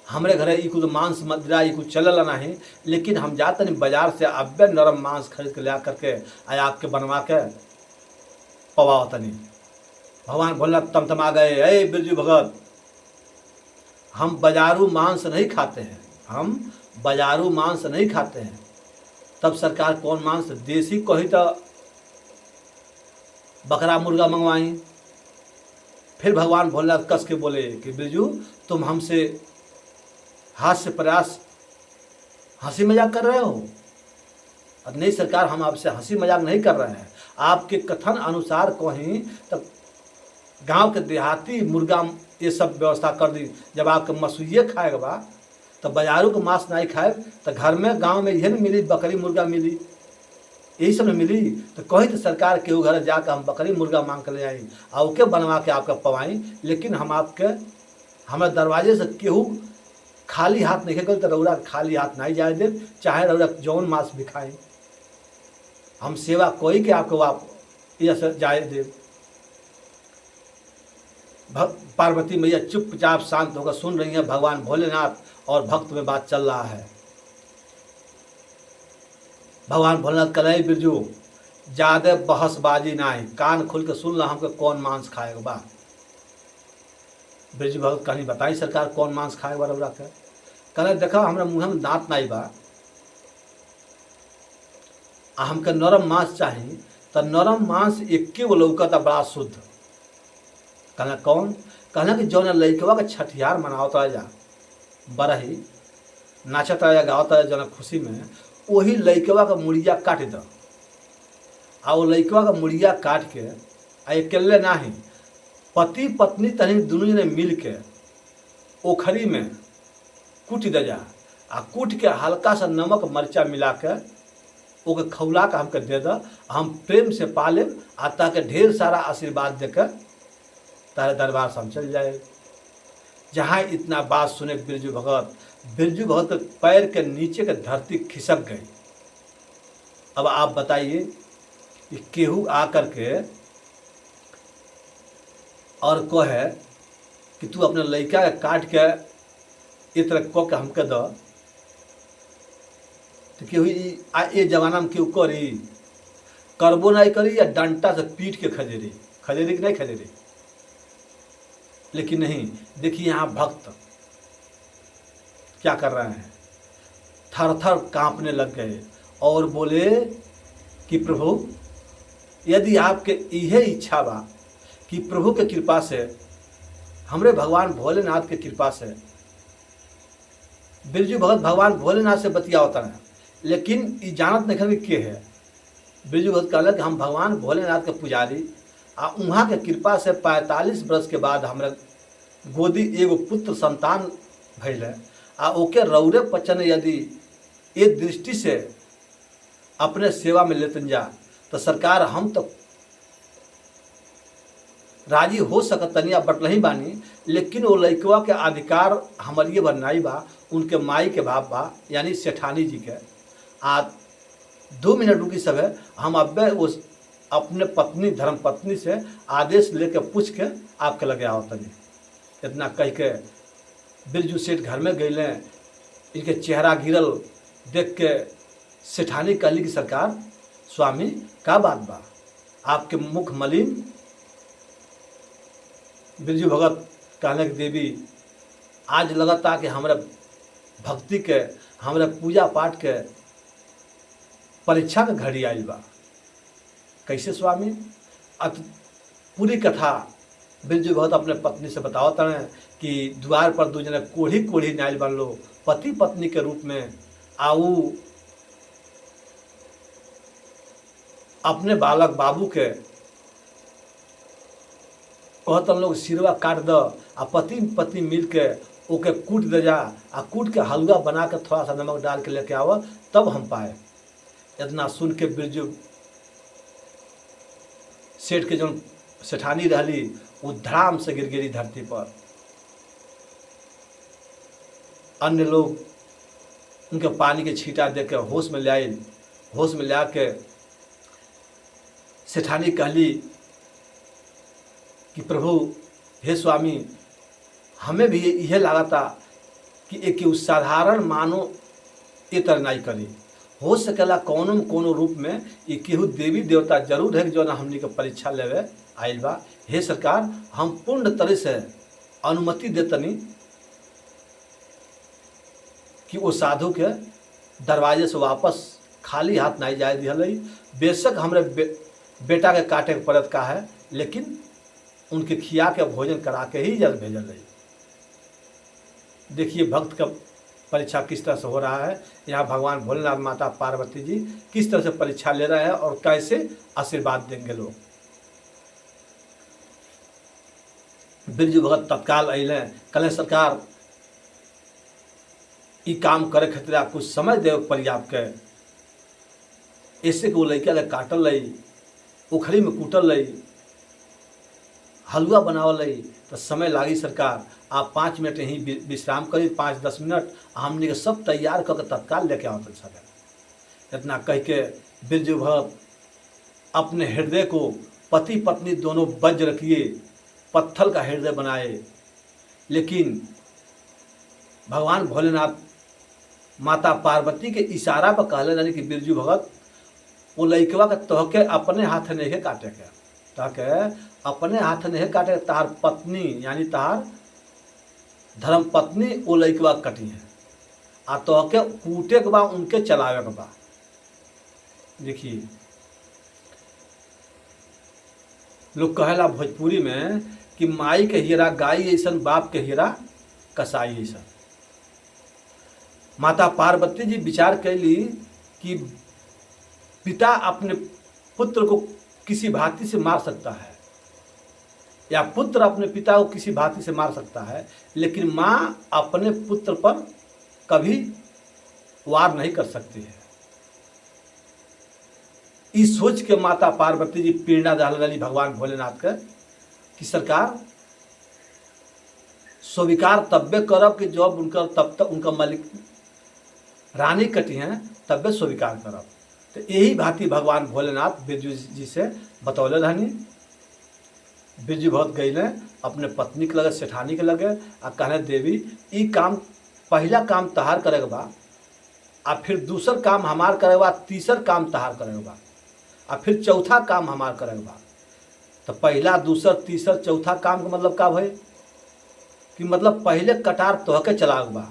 Speaker 1: हमरे घरे ई कुछ मांस मदिरा ई कुछ चलल नहीं, लेकिन हम जाते नहीं बाजार से अब्बे नरम मांस खरीद के ला करके आया आपके बनवा के पवाओ तनी। भगवान भोलेनाथ तमतमा गए, अरे बिरजू भगत हम बाजारू मांस नहीं खाते हैं, हम बाजारू मांस नहीं खाते हैं। तब सरकार कौन मांस? देसी कही तो बकरा मुर्गा मंगवाई। फिर भगवान भोलेनाथ कस के बोले कि बिरजू तुम हमसे हाथ से प्रयास हंसी मजाक कर रहे हो। नहीं सरकार, हम आपसे हंसी मजाक नहीं कर रहे हैं, आपके कथन अनुसार कहीं तब गांव के देहाती मुर्गा ये सब व्यवस्था कर दी। जब आपके मसूइये खाएगा बा तो बाजारों के मांस नहीं खाए, तो घर में गांव में यही मिली, बकरी मुर्गा मिली, यही सब मिली। तो कहीं तो सरकार केहू घर जाकर हम बकरी मुर्गा मांग कर ले आई और ओके बनवा के आपका पवाई, लेकिन हम आपके हमें दरवाजे से केहू खाली हाथ नहीं गल, तो रौरा खाली हाथ नहीं जाए दे, चाहे रौरा जौन मांस भी खाए, हम सेवा कोई के आपको आप ये जाए दे। पार्वती मैया चुपचाप शांत होकर सुन रही हैं भगवान भोलेनाथ और भक्त में बात चल रहा है। भगवान भोलेनाथ कहे बिरजू ज्यादा बहसबाजी ना है, कान खुल के सुन ला हमके कौन मांस खाएगा बा। बिरजू भगत कहानी बताई सरकार कौन मांस खाएगा रउरा के? कहले देखा हमरा मुँह में दांत नहीं बा, हमके नरम मांस चाहिए, तो नरम मांस एक गो लौकता बड़ा शुद्ध। कहना कौन? कहना कि जौन लइकवा के छठियार मनावत रह जा, बरही नाचत रह जा, गावत रह जौन खुशी में, वही लइकवा का मुड़िया काट दो। आ वो लइकवा का मुड़िया काट के अकेले नाही, पति पत्नी तनी दोनों जने मिल के ओखरी में कूट दे जा, आ कूट के हल्का सा नमक मरचा मिला के ओके खौला के हमके दे दो, हम प्रेम से पाले आ ताके ढेर सारा आशीर्वाद देकर तारे दरबार से हम चल जाए। जहाँ इतना बात सुने बिरजू भगत के पैर के नीचे के धरती खिसक गई। अब आप बताइए कि केहू आकर के और कहे कि तू अपने लड़का के काट के इतना कह के हमके दो, तो केहू ये जमाना में केहू करी? करबो नहीं करी, या डंटा से पीट के खदेरी कि नहीं खदेरी? लेकिन नहीं, देखिए यहाँ भक्त क्या कर रहे हैं, थर थर कांपने लग गए और बोले कि प्रभु यदि आपके यह इच्छा बा कि प्रभु के कृपा से, हमरे भगवान भोलेनाथ के कृपा से, बिरजू भगत भगवान भोलेनाथ से बतिया होता है, लेकिन ये जानत नहीं के है। बिरजू भगत कहल कि हम भगवान भोलेनाथ के पुजारी, आ वहाँ के कृपा से 45 वर्ष के बाद हमरा गोदी एगो पुत्र संतान भइल है, आ ओके रौरे पचन यदि ये दृष्टि से अपने सेवा में लेतन जा, तो सरकार हम तो राजी हो सकतनी या बटलही बानी, लेकिन वो लइकवा के अधिकार हमरिए बननाई बा, उनके माई के बाप बा यानी सेठानी जी के। आ 2 मिनट रुकी सब है, हम अब्बे उस अपने पत्नी धर्म पत्नी से आदेश लेके पूछ के आपके लगे आओ तनी। इतना कह के बिरजू सेठ घर में गईले। इनके चेहरा गिरल देख के सेठानी कहली कि सरकार स्वामी का बात बा, आपके मुख मलिन। बिरजू भगत कहने कि देवी आज लगता कि हमारे भक्ति के हमारे पूजा पाठ के परीक्षा के घड़ी आइल बा। कैसे स्वामी? पूरी कथा बिरजू भगत अपने पत्नी से बताओ तड़े कि द्वार पर 2 जने कोढ़ी कोढ़ी नाइल बन लो पति पत्नी के रूप में। आऊ अपने बालक बाबू के कहतन लोग सिरवा काट द, आ पति पत्नी मिल के ओके कूट दे जा, आ कूट के हलवा बना के थोड़ा सा नमक डाल के लेके आव, तब हम पाए। इतना सुन के बिरजू सेठ के जो सेठानी रहली वो धड़ाम से गिर गिरी धरती पर। अन्य लोग उनके पानी के छींटा दे के होश में ले आए। होश में ले आके सेठानी कहली कि प्रभु हे स्वामी, हमें भी यह लागता कि एक साधारण मानो ये तरह नहीं करी, हो सकेला कौनो न कोनो रूप में ये केहू देवी देवता जरूर है जो ना हमनी के परीक्षा लेवे आइल बा। हे सरकार, हम पूर्ण तरह से अनुमति देतनी कि वो साधु के दरवाजे से वापस खाली हाथ नहीं जाए दिहल। बेशक हमरे बेटा के काटे के पड़त का है, लेकिन उनके खिया के भोजन करा के ही जल भेजल रही। देखिए भक्त का परीक्षा किस तरह से हो रहा है। यहाँ भगवान भोलेनाथ माता पार्वती जी किस तरह से परीक्षा ले रहे हैं और कैसे आशीर्वाद देंगे लोग। बिरजू भगत तत्काल अइले, कहले सरकार ई काम करे खातिर कुछ समय देवे पड़ी आपके। ऐसे को लड़का ले काटल लई, उखड़ी में कूटल लई, हलवा बनावल लई, तो समय लागी सरकार। आप 5 मिनट यहीं विश्राम करी, 5-10 मिनट, हमने के सब तैयार करके तत्काल लेके आओ सके। इतना कह के बिरजू भगत अपने हृदय को पति पत्नी दोनों वज्र किए, पत्थर का हृदय बनाए। लेकिन भगवान भोलेनाथ माता पार्वती के इशारा पर कहले जानी कि बिरजू भगत वो लइकवा के तोहके अपने हाथ नहीं काटे के, तोहके अपने हाथ नहीं काटे, तार पत्नी यानी तार धर्म पत्नी वो लइकवा कटी है, आ तोहके कूटे के बा, उनके चलावे के बा। देखिए लोग कहेला भोजपुरी में कि माई के हीरा गाई ऐसन, बाप के हीरा कसाई ऐसन। माता पार्वती जी विचार कैली कि पिता अपने पुत्र को किसी भांति से मार सकता है या पुत्र अपने पिता को किसी भांति से मार सकता है, लेकिन माँ अपने पुत्र पर कभी वार नहीं कर सकती है। इस सोच के माता पार्वती जी प्रेरणा डाली भगवान भोलेनाथ के कि सरकार स्वीकार तब्बे करब कि जब उनका तब तक उनका मालिक रानी कटी हैं तब्बे स्वीकार करब। तो यही भांति भगवान भोलेनाथ बिरजू जी से बतौले रहनी। बिरजू भगत गईले अपने पत्नी के लगे, सेठानी के लगे, आ कहने देवी ई काम पहला काम तहार करे बा, आ फिर दूसर काम हमार करे बा, तीसर काम तहार करे बा, आ फिर चौथा काम हमार करे बा। तो पहला दूसर तीसर चौथा काम का मतलब का भाई कि मतलब पहले कटार तोहके चलावे बा,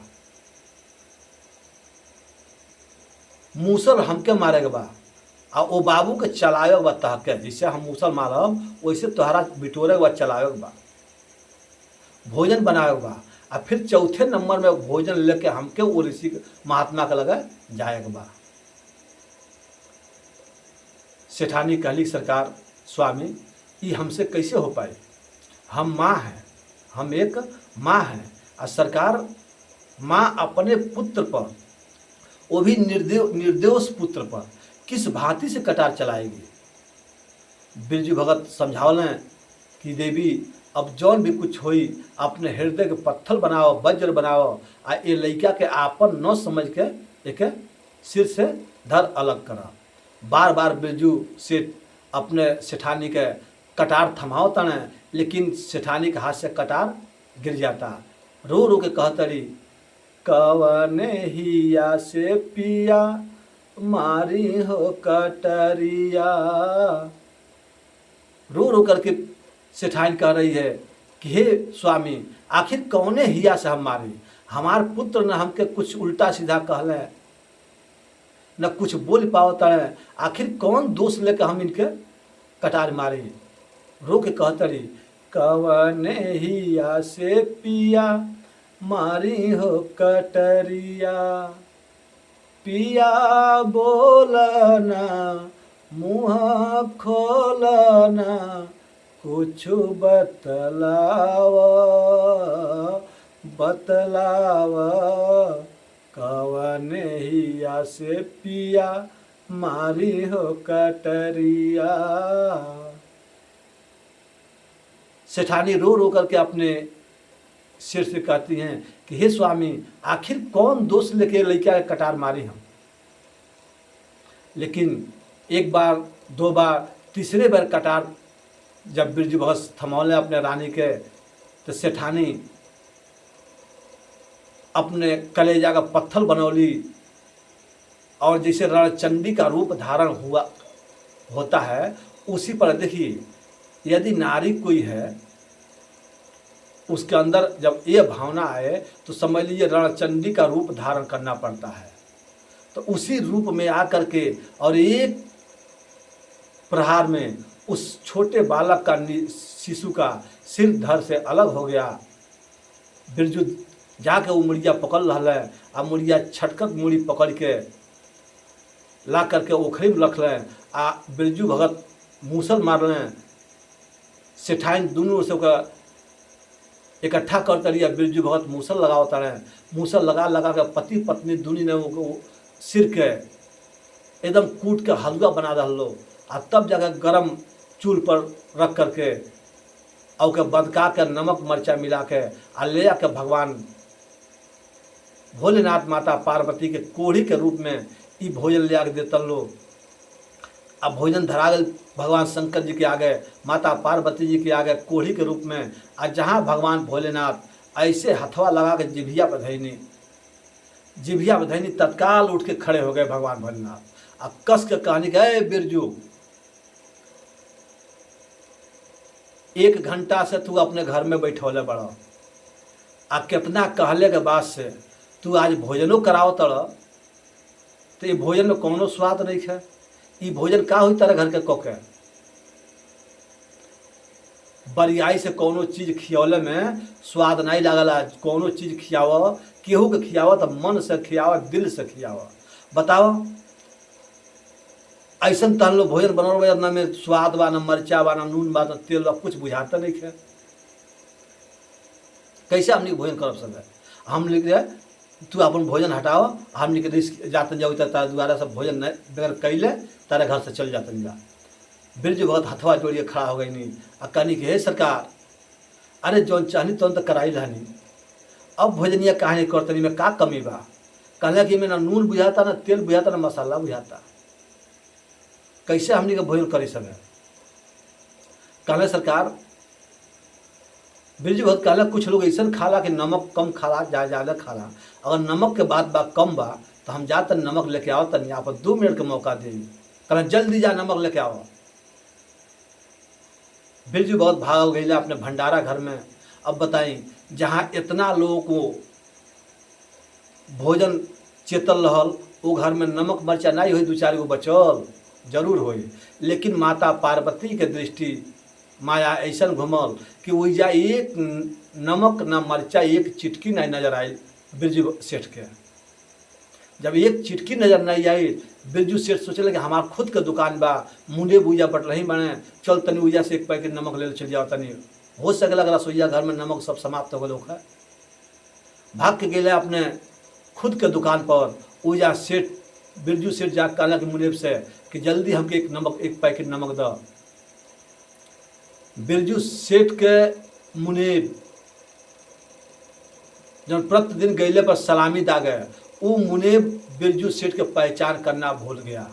Speaker 1: मूसल हमके मारे के बा, आ ओ बाबू के चलावे के बा तहके, जिससे हम मूसल मारब वैसे तोहरा बिटोरे के बा, चलावे के बा, भोजन बनावे के बा, आ फिर चौथे नंबर में भोजन लेके हमके वो ऋषि महात्मा के लगे जाए के बा। सेठानी कहली सरकार स्वामी ये हमसे कैसे हो पाए, हम माँ हैं, हम एक माँ हैं, और सरकार माँ अपने पुत्र पर, वो भी निर्दोष पुत्र पर किस भांति से कटार चलाएगी। बिरजू भगत समझावलें कि देवी अब जौन भी कुछ होई अपने हृदय के पत्थर बनाओ, वज्र बनाओ, आ ये लड़का के आपन न समझ के एक सिर से धर अलग करा। बार बार बिरजू सेठ अपने सेठानी के कटार थमाओ तने, लेकिन सेठानी के हाथ से कटार गिर जाता। रो रो के कहतरी, कवने हिया से पिया मारी हो कटरिया। रो रो करके सेठानी कह रही है कि हे स्वामी, आखिर कौने हिया से हम मारी? हमार पुत्र न हमके कुछ उल्टा सीधा कहले, न कुछ बोल पावत, आखिर कौन दोष लेकर हम इनके कटार मारी? रो के कहतरी, कवने हिया से पिया मारी हो कटरिया। पिया बोलना मुँह खोलना, कुछ बतलाव बतलाव, कवने हिया से पिया मारी हो कटरिया। सेठानी रो रो करके अपने सिर से कहती हैं कि हे स्वामी, आखिर कौन दोष लेके लड़का के कटार मारी हम? लेकिन एक बार, दो बार, तीसरे बार कटार जब बिरजू भगत थमौले अपने रानी के, तो सेठानी अपने कलेजा का पत्थर बनौली और जैसे रणचंडी का रूप धारण हुआ होता है, उसी पर देखिए, यदि नारी कोई है उसके अंदर जब ये भावना आए तो समझ लीजिए रणचंडी का रूप धारण करना पड़ता है। तो उसी रूप में आकर के और एक प्रहार में उस छोटे बालक का, शिशु का सिर धड़ से अलग हो गया। बिरजू जाके वो मुड़िया पकड़ रहा है, आ मुड़िया छटकत मुड़ी पकड़ के ला करके ओखरी में रख लें, आ बिरजू भगत मूसल मार लें। सेठाइन दोनों से इकट्ठा कर तरिया बिरजू भगत मूसल लगावता रहे। मूसल लगा लगा के पति पत्नी दोनों ने वो सिर के एकदम कूट के हलवा बना दलो, आ तब जाकर गरम चूल्ह पर रख करके और के बदका के नमक मरचा मिला के आ ले जाकर भगवान भोलेनाथ माता पार्वती के कोढ़ी के रूप में ई भोजन ले आके देतन लो। अब भोजन धरा गल भगवान शंकर जी के आगे, माता पार्वती जी के आगे कोढ़ी के रूप में। आ जहाँ भगवान भोलेनाथ ऐसे हथवा लगा के जिभिया बधैनी तत्काल उठ के खड़े हो गए भगवान भोलेनाथ। अब कस के कहानी गए, बिरजू 1 घंटा से तू अपने घर में बैठौले बड़ा, आ कितना कहले के बाद से तू आज भोजनो कराओ तड़, तो ये भोजन में कोनो स्वाद नहीं है। ये भोजन का हुई तरह घर के कोके बरियाई से कोनो चीज खियौले में स्वाद नहीं लगला। कोनो चीज खियाव, केहू के खियाव तो मन से खियाव, दिल से खियाव। बताओ ऐसा तहन लोग भोजन बनल न में स्वाद बा, न मरचा बा, न नून बा, न तेल बा, कुछ बुझाता नहीं है। कैसे हमने भोजन कर सके? हम लिख रहे तू अपन भोजन हटाओ, हमने के जातन जाओ तारा द्वारा सब भोजन नहीं बगैर कैले तारे घर से चल जातन जा। बिरजू भगत हथवा जोड़िए खड़ा हो गई नहीं, आ कहनी कि हे सरकार, अरे जौन चाहनी तो कराई रहनी, अब भोजनिया कहानी करतनी में का कमी बा? कहले कि में ना नून बुझाता, ना तेल बुझाता, ना मसाला बुझाता, कैसे हमने के भोजन करी सके? कहले सरकार, बिरजू भगत कहला कुछ लोग ऐसा खाला कि नमक कम खाला, ज़्यादा खाला। अगर नमक के बात बा कम बा तो हम जा तन नमक लेके आओ, तन यहाँ पर 2 मिनट का मौका दे। कहला जल्दी जा नमक लेके आओ। बिरजू भगत भाग गई अपने भंडारा घर में। अब बताई, जहाँ इतना लोगों को भोजन चेतल रहल, वो घर में नमक मरचा नहीं हुई, 2-4 गो बचल जरूर हुई। लेकिन माता पार्वती के दृष्टि माया ऐसा घुमल कि वही एक नमक न मरचा, एक चिटकी नहीं नजर आई बिरजू सेठ के। जब एक चिटकी नजर नहीं आई, बिरजू सेठ सोचल कि हमार खुद के दुकान बा, मुंडे बुझा बट रही बने, चल तनी उजा से 1 पैकेट नमक ले चल जाओ, तनी हो सकल अगर रसोईया घर में नमक सब समाप्त हो गए है। भाग के गए अपने खुद के दुकान पर। उजा सेठ बिरजू सेठ जा कहला कि मुनेब से कि जल्दी हमके 1 पैकेट नमक द। बिरजू सेठ के मुनीब जब प्रतिदिन गैले पर सलामी दागे, वो मुनीब बिरजू सेठ के पहचान करना भूल गया।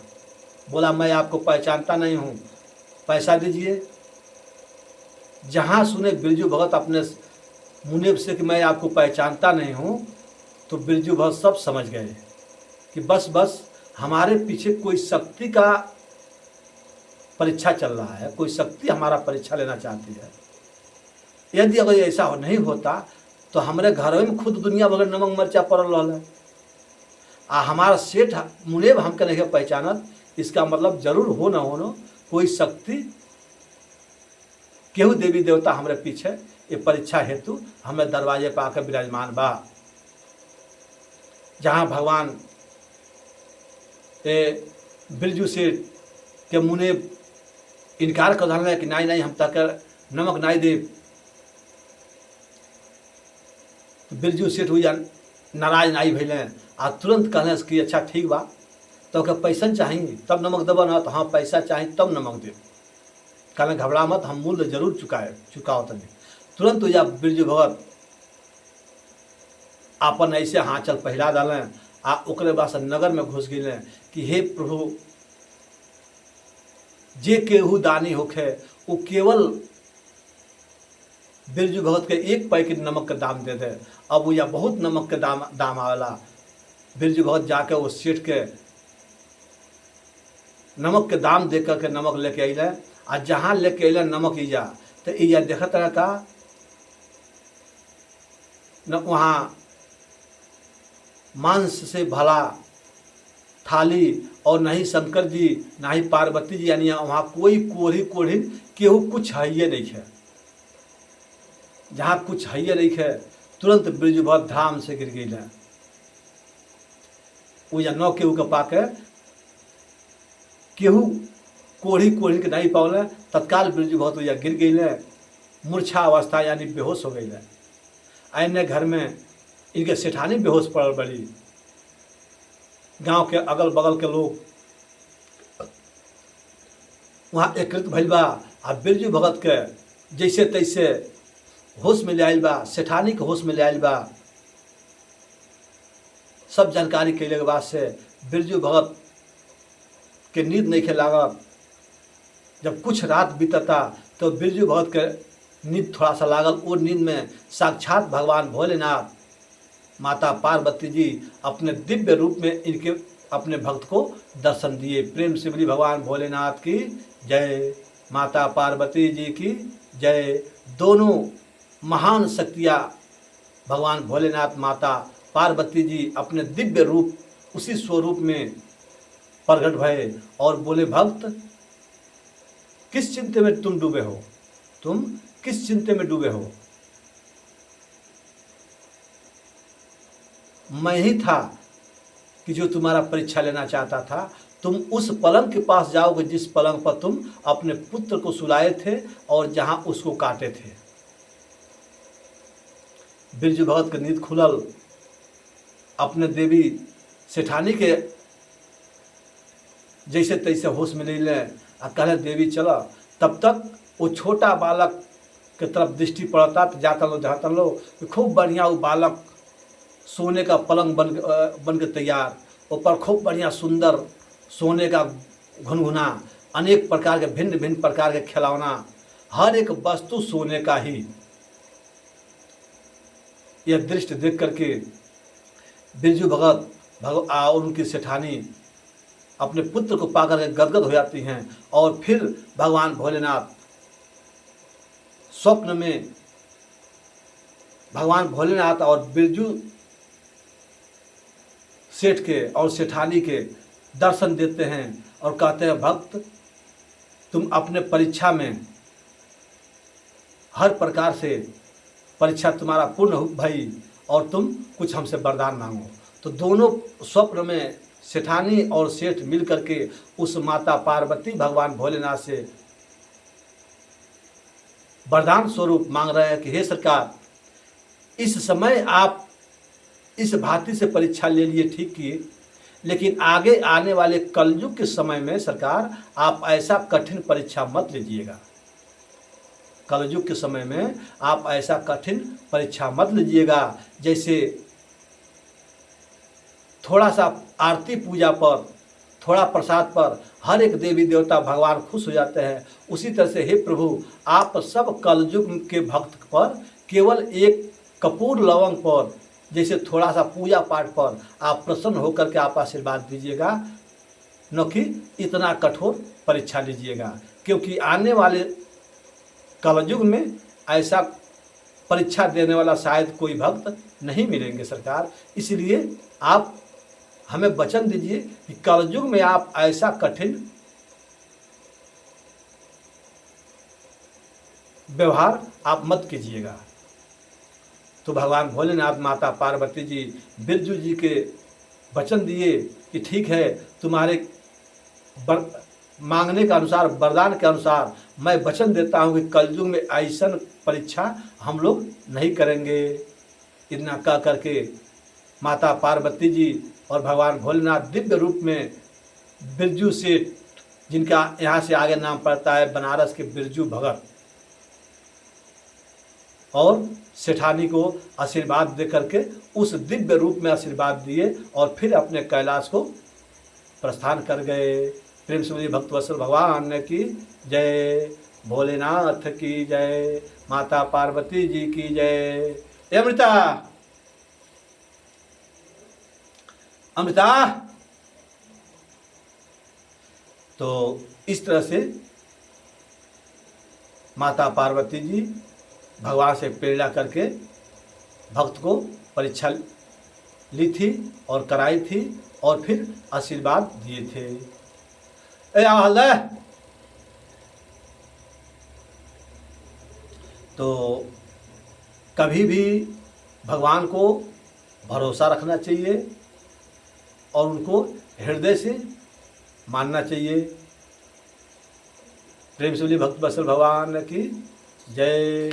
Speaker 1: बोला मैं आपको पहचानता नहीं हूँ, पैसा दीजिए। जहाँ सुने बिरजू भगत अपने मुनीब से कि मैं आपको पहचानता नहीं हूँ, तो बिरजू भगत सब समझ गए कि बस बस हमारे पीछे कोई शक्ति का परीक्षा चल रहा है, कोई शक्ति हमारा परीक्षा लेना चाहती है। यदि अगर ऐसा नहीं होता तो हमारे घर में खुद दुनिया बगैर नमक मरचा पड़ल रहा है। हमारा सेठ मुनीब हमके नहीं पहचानत, इसका मतलब जरूर हो न हो कोई शक्ति, केहू देवी देवता हमारे पीछे ये परीक्षा हेतु हमें दरवाजे पर आकर विराजमान बा। जहाँ भगवान बिरजू सेठ के मुनीब इनकार कर रहा है कि नहीं नहीं हम तक नमक नहीं दे, तो बिरजू सेठ हुई नाराज नहीं भैले आ तुरंत कहने कि अच्छा ठीक बा, तो पैसा चाहिए तब नमक देव ना, तो हाँ पैसा चाहिए तब नमक दे। कहने घबरा मत, हम मूल्य जरूर चुकाओ तभी। तुरंत या बिरजू भगत आपन ऐसे हाथल पहिरा डालें आ ओकरे बाद से नगर में घुस गए कि हे प्रभु, जे केहू दानी होखे वो केवल बिरजू भगत के एक पैकेट नमक के दाम दे दे। अब वो या बहुत नमक के दाम आवेला। बिरजू भगत जाके वो सेठ के नमक के दाम दे करके नमक लेके अइले। आ जहाँ लेके अइले नमक ईजा, तो ईजा देखत रहता न वहाँ मांस से भला थाली, और नहीं शंकर जी नहीं पार्वती जी, यानी वहाँ कोई कोढ़ी केहू कुछ है नहीं है। जहाँ कुछ है नहीं है, तुरंत बिरजू भगत धाम से गिर गई। वो या नौ केहू के पाके केहू कोढ़ी के नहीं पावले, तत्काल बिरजू भगत या गिर गई, मूर्छा अवस्था यानी बेहोश हो गई। आने घर में इनके सेठानी बेहोश पड़ल बड़ी। गांव के अगल बगल के लोग वहाँ एकत्रित भइल बा। आ बिरजू भगत के जैसे तैसे होश में ले आइल बा, सेठानी के होश में ले आइल बा। सब जानकारी कैले के बाद से बिरजू भगत के नींद नहीं खे लागत। जब कुछ रात बीतता तो बिरजू भगत के नींद थोड़ा सा लागल। वो नींद में साक्षात भगवान भोलेनाथ, माता पार्वती जी अपने दिव्य रूप में इनके अपने भक्त को दर्शन दिए। प्रेम से बोली भगवान भोलेनाथ की जय, माता पार्वती जी की जय। दोनों महान शक्तियाँ भगवान भोलेनाथ, माता पार्वती जी अपने दिव्य रूप उसी स्वरूप में प्रकट भये और बोले भक्त किस चिंते में तुम डूबे हो, तुम किस चिंते में डूबे हो। मैं ही था कि जो तुम्हारा परीक्षा लेना चाहता था। तुम उस पलंग के पास जाओगे जिस पलंग पर तुम अपने पुत्र को सुलाए थे और जहां उसको काटे थे। बिरजू भगत के नींद खुलल, अपने देवी सेठानी के जैसे तैसे होश में ले ले आ कहले देवी चला। तब तक वो छोटा बालक के तरफ दृष्टि पड़ता, तो जाता लो खूब बढ़िया वो बालक सोने का पलंग बन के तैयार, ऊपर खूब बढ़िया सुंदर सोने का घुनघुना, अनेक प्रकार के भिन्न भिन्न प्रकार के खिलौना, हर एक वस्तु सोने का ही। यह दृश्य देख करके बिरजू भगत और उनकी सेठानी अपने पुत्र को पाकर के गदगद हो जाती हैं। और फिर भगवान भोलेनाथ स्वप्न में भगवान भोलेनाथ और बिरजू सेठ के और सेठानी के दर्शन देते हैं और कहते हैं भक्त तुम अपने परीक्षा में हर प्रकार से परीक्षा तुम्हारा पूर्ण भई और तुम कुछ हमसे वरदान मांगो। तो दोनों स्वप्न में सेठानी और सेठ मिल करके उस माता पार्वती भगवान भोलेनाथ से वरदान स्वरूप मांग रहे हैं कि हे सरकार, इस समय आप इस भांति से परीक्षा ले लिए ठीक किए, लेकिन आगे आने वाले कलयुग के समय में सरकार आप ऐसा कठिन परीक्षा मत लीजिएगा। कलयुग के समय में आप ऐसा कठिन परीक्षा मत लीजिएगा। जैसे थोड़ा सा आरती पूजा पर, थोड़ा प्रसाद पर हर एक देवी देवता भगवान खुश हो जाते हैं, उसी तरह से हे प्रभु आप सब कलयुग के भक्त पर केवल एक कपूर लवंग पर, जैसे थोड़ा सा पूजा पाठ पर आप प्रसन्न होकर के आप आशीर्वाद दीजिएगा, न कि इतना कठोर परीक्षा लीजिएगा। क्योंकि आने वाले कलयुग में ऐसा परीक्षा देने वाला शायद कोई भक्त नहीं मिलेंगे सरकार। इसलिए आप हमें वचन दीजिए कि कलयुग में आप ऐसा कठिन व्यवहार आप मत कीजिएगा। तो भगवान भोलेनाथ माता पार्वती जी बिरजू जी के वचन दिए कि ठीक है, तुम्हारे मांगने के अनुसार, वरदान के अनुसार मैं वचन देता हूँ कि कलयुग में ऐसा परीक्षा हम लोग नहीं करेंगे। इतना कह करके माता पार्वती जी और भगवान भोलेनाथ दिव्य रूप में बिरजू सेठ, जिनका यहाँ से आगे नाम पड़ता है बनारस के बिरजू भगत, और सेठानी को आशीर्वाद दे करके उस दिव्य रूप में आशीर्वाद दिए और फिर अपने कैलाश को प्रस्थान कर गए। प्रेम से बोलिए भक्तवत्सल भगवान की जय, भोलेनाथ की जय, माता पार्वती जी की जय। ए अमृता, अमृता। तो इस तरह से माता पार्वती जी भगवान से प्रेरणा करके भक्त को परीक्षा ली थी और कराई थी और फिर आशीर्वाद दिए थे। तो कभी भी भगवान को भरोसा रखना चाहिए और उनको हृदय से मानना चाहिए। प्रेम से बोलिए भक्तवत्सल भगवान की जय।